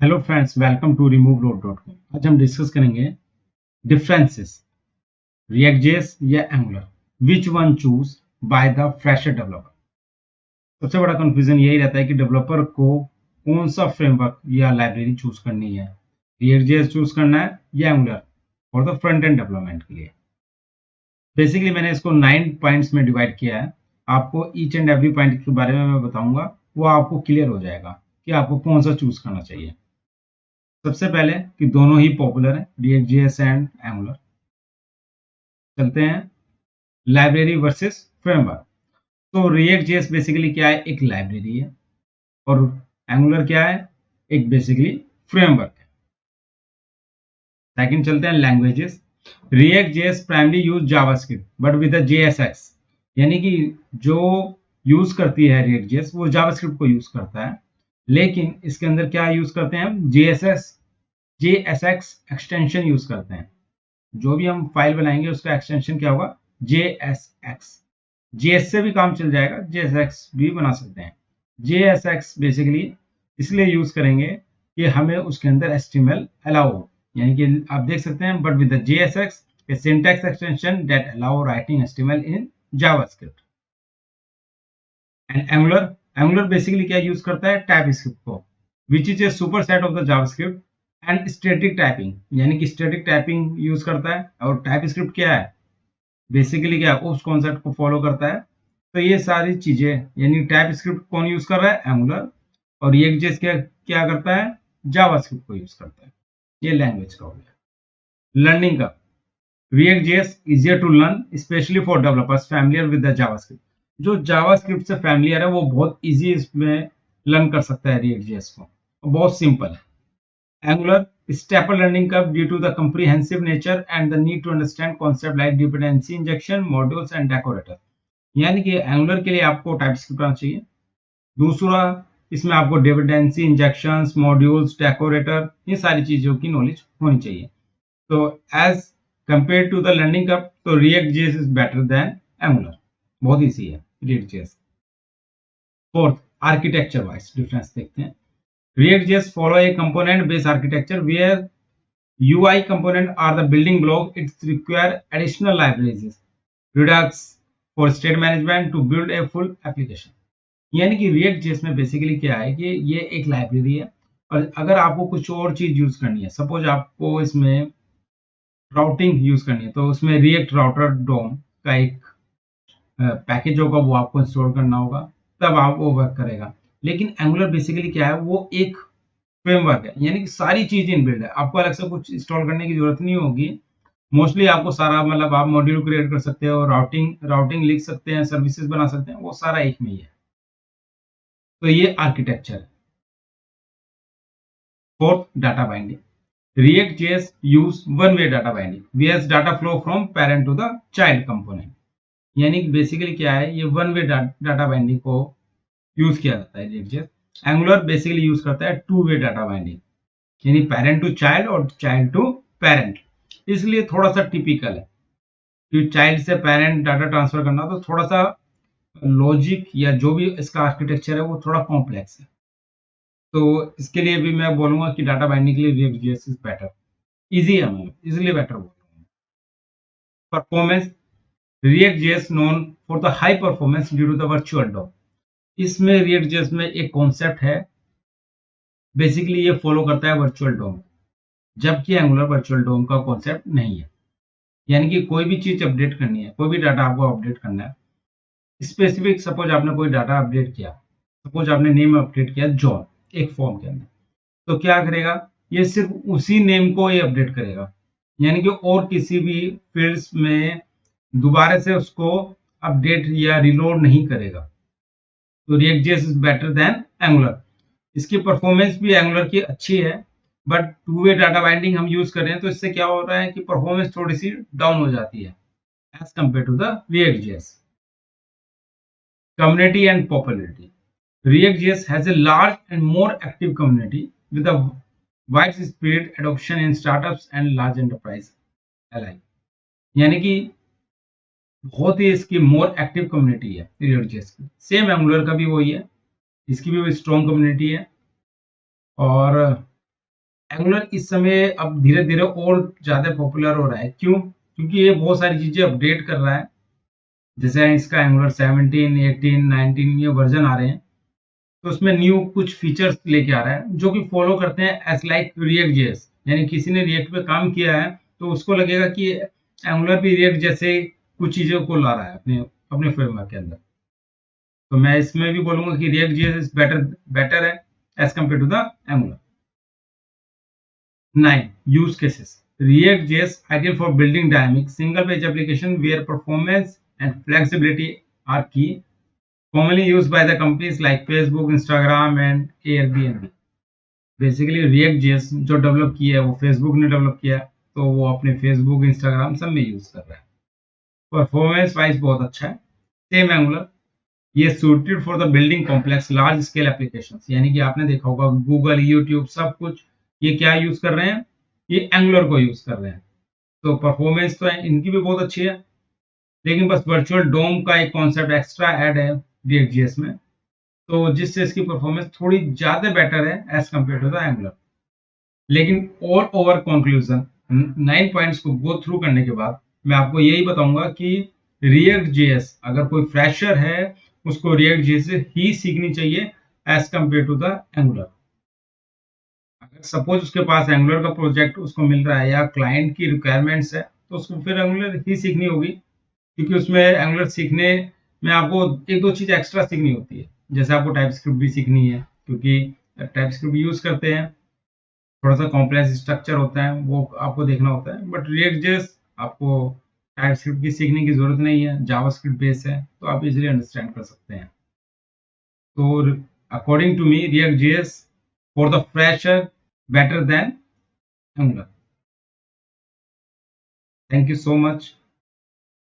Hello friends, welcome to removeload.com। आज हम discuss करेंगे डिफरेंसेस React.js या Angular, which one choose by the fresher developer. सबसे बड़ा कंफ्यूजन यही रहता है कि डेवलपर को कौन सा फ्रेमवर्क या लाइब्रेरी चूज करनी है, React.js चूज करना है या Angular और द फ्रंट एंड डेवलपमेंट के लिए। बेसिकली मैंने इसको 9 पॉइंट्स में डिवाइड किया है। आपको ईच एंड एवरी पॉइंट के बारे में मैं बताऊंगा, वो आपको क्लियर हो जाएगा कि आपको कौन सा चूज करना चाहिए। सबसे पहले कि दोनों ही पॉपुलर हैं, React.js एंड Angular। चलते हैं लाइब्रेरी वर्सेस फ्रेमवर्क। तो React.js बेसिकली क्या है, एक लाइब्रेरी है, और Angular क्या है, एक बेसिकली फ्रेमवर्क है। सेकंड चलते हैं languages. React.js primary use JavaScript but with the JSX, यानी कि जो यूज करती है React.js वो जावास्क्रिप्ट को यूज करता है, लेकिन इसके अंदर क्या यूज करते हैं हम, JSX एक्सटेंशन यूज करते हैं। जो भी हम फाइल बनाएंगे उसका एक्सटेंशन क्या होगा, JSX। JS से भी काम चल जाएगा, JSX भी बना सकते हैं। JSX बेसिकली इसलिए यूज करेंगे कि हमें उसके अंदर HTML अलाउ हो, यानी कि आप देख सकते हैं but with the JSX a syntax extension that allow writing HTML in JavaScript। And Angular basically क्या यूज करता है, टाइपस्क्रिप्ट को, which is a superset of the JavaScript and static typing, यानी कि स्टैटिक टाइपिंग यूज करता है। और TypeScript क्या है, बेसिकली क्या उस कॉन्सेप्ट को फॉलो करता है। तो ये सारी चीजें, यानी टाइपस्क्रिप्ट कौन यूज कर रहा है, एंगुलर, और React.js क्या क्या करता है, जावास्क्रिप्ट को यूज करता है। ये लैंग्वेज का हो गया। लर्निंग का, React.js easier to learn especially for developers familiar with the JavaScript। जो जावास्क्रिप्ट से फैमिलियर है वो बहुत इजी इसमें लर्न कर सकता है React.js को, बहुत सिंपल है। Angular stepper learning curve due to the comprehensive nature and the need to understand concept like dependency injection, modules and decorator। यानी कि Angular के लिए आपको टाइपस्क्रिप्ट आना चाहिए। दूसरा, इसमें आपको डिपेंडेंसी इंजेक्शंस, मॉड्यूल्स, डेकोरेटर, ये सारी चीजों की नॉलेज होनी चाहिए। तो as compare to the learning curve, तो React.js is better than Angular, बहुत इजी है React.js। Fourth, architecture wise difference देखते हैं। React.js follow a component-based architecture where UI component are the building block. It require additional libraries, Redux for state management to build a full application। यानी कि React.js में basically क्या है कि ये एक लाइब्रेरी है, और अगर आपको कुछ और चीज यूज करनी है, सपोज आपको इसमें राउटिंग यूज करनी है, तो उसमें React राउटर डोम का एक पैकेज होगा, वो आपको इंस्टॉल करना होगा, तब आप वो वर्क करेगा। लेकिन Angular बेसिकली क्या है, वो एक फ्रेमवर्क है, यानी कि सारी चीजें इनबिल्ड है, आपको अलग से कुछ इंस्टॉल करने की जरूरत नहीं होगी। मोस्टली आपको सारा, मतलब आप मॉड्यूल क्रिएट कर सकते हो, राउटिंग लिख सकते हैं, सर्विसेज बना सकते हैं, वो सारा एक में ही है। तो ये आर्किटेक्चर है। Fourth, data binding. React.js use one-way data binding, whereas data flow from parent to the child component। यानी कि बेसिकली क्या है, ये वन वे डाटा बाइंडिंग को यूज किया जाता है React.js। Angular बेसिकली यूज करता है टू वे डाटा बाइंडिंग, यानी पेरेंट टू चाइल्ड और चाइल्ड टू पेरेंट। इसलिए थोड़ा सा टिपिकल है कि चाइल्ड से पेरेंट डाटा ट्रांसफर करना, तो थोड़ा सा लॉजिक या जो भी इसका आर्किटेक्चर है वो थोड़ा कॉम्प्लेक्स है। तो इसके लिए भी मैं बोलूंगा कि डाटा बाइंडिंग के लिए React.js इज बेटर, इजी है, मतलब इजिली बेटर बोल रहा हूँ। Performance, React.js known for the high performance due to the virtual DOM। इसमें React.js में एक कॉन्सेप्ट है, बेसिकली ये फॉलो करता है वर्चुअल डोम, जबकि Angular वर्चुअल डोम का कॉन्सेप्ट नहीं है। यानी कि कोई भी चीज अपडेट करनी है, कोई भी डाटा आपको अपडेट करना है, स्पेसिफिक, सपोज आपने कोई डाटा अपडेट किया, सपोज आपने नेम अपडेट किया जॉन एक फॉर्म के अंदर, तो क्या करेगा, ये सिर्फ उसी नेम को ये अपडेट करेगा, यानी कि और किसी भी फील्ड्स में दोबारा से उसको अपडेट या रिलोड नहीं करेगा। तो React.js is better than Angular। इसकी परफॉर्मेंस भी Angular की अच्छी है, but two way data binding हम यूज कर रहे हैं, तो इससे क्या हो रहा है कि परफॉर्मेंस थोड़ी सी डाउन हो जाती है as compare to the React.js। Community and popularity, React.js has a large and more active community with a widespread adoption in startups and large enterprise alike। यानी कि बहुत ही इसकी मोर एक्टिव कम्युनिटी है React.js की। Same Angular का भी वही है, इसकी भी स्ट्रॉन्ग कम्युनिटी है। और एंगुलर इस समय अब धीरे-धीरे और ज़्यादा पॉपुलर हो रहा है। क्यों? क्योंकि ये बहुत सारी चीज़ें अपडेट कर रहा है। जैसे इसका एंगुलर 17, 18, 19 ये वर्ज़न आ रहे हैं। तो उसमें न्यू कुछ फीचर्स लेके आ रहा है, जो कि फ़ॉलो करते हैं एज़ लाइक रिएक्ट जेएस। यानी किसी ने रिएक्ट पे काम किया है, तो उसको लगेगा कि एंगुलर भी रिएक्ट जैसे कुछ चीज़ों को ला रहा है अपने अपने फ्रेमवर्क के अंदर। तो मैं इसमें भी बोलूँगा कि React JS is better better है as compare to the Angular. 9. Use cases. React.js ideal for building dynamic single-page application where performance and flexibility are key. Commonly used by the companies like Facebook, Instagram, and Airbnb. Basically react JS जो develop किया है वो Facebook ने develop किया है, तो वो अपने फेसबुक, इंस्टाग्राम सब में यूज कर रहा है। परफॉर्मेंस वाइज बहुत अच्छा है। सेम एंगुलर, ये suited for the building complex large scale applications. यानी कि आपने देखा होगा गूगल, यूट्यूब सब कुछ ये क्या यूज कर रहे हैं, ये एंगुलर को यूज कर रहे हैं। तो परफॉर्मेंस तो इनकी भी बहुत अच्छी है, लेकिन बस वर्चुअल डोम का एक कॉन्सेप्ट एक्स्ट्रा ऐड है रिएक्ट जेएस में, तो जिससे इसकी परफॉर्मेंस थोड़ी ज्यादा बेटर है as compare to the Angular. लेकिन ऑल ओवर कंक्लूजन 9 पॉइंट्स को गो थ्रू करने के बाद मैं आपको यही बताऊंगा कि रिएक्ट जेएस अगर कोई फ्रेशर है उसको रिएक्ट जेएस ही सीखनी चाहिए as compare to the Angular. अगर सपोज उसके पास एंगुलर का प्रोजेक्ट उसको मिल रहा है या क्लाइंट की रिक्वायरमेंट्स है, तो उसको फिर एंगुलर ही सीखनी होगी, क्योंकि उसमें एंगुलर सीखने में आपको एक दो चीज एक्स्ट्रा सीखनी होती है। जैसे आपको टाइप स्क्रिप्ट भी सीखनी है, क्योंकि टाइप स्क्रिप्ट यूज करते हैं, थोड़ा सा कॉम्प्लेक्स स्ट्रक्चर होता है, वो आपको देखना होता है। बट रिएक्ट जेएस आपको टाइप स्क्रिप्ट की सीखने की जरूरत नहीं है, जावास्क्रिप्ट बेस है, तो आप इजीली अंडरस्टैंड कर सकते हैं। तो according to me React JS for the fresher better than Angular. Thank you so much.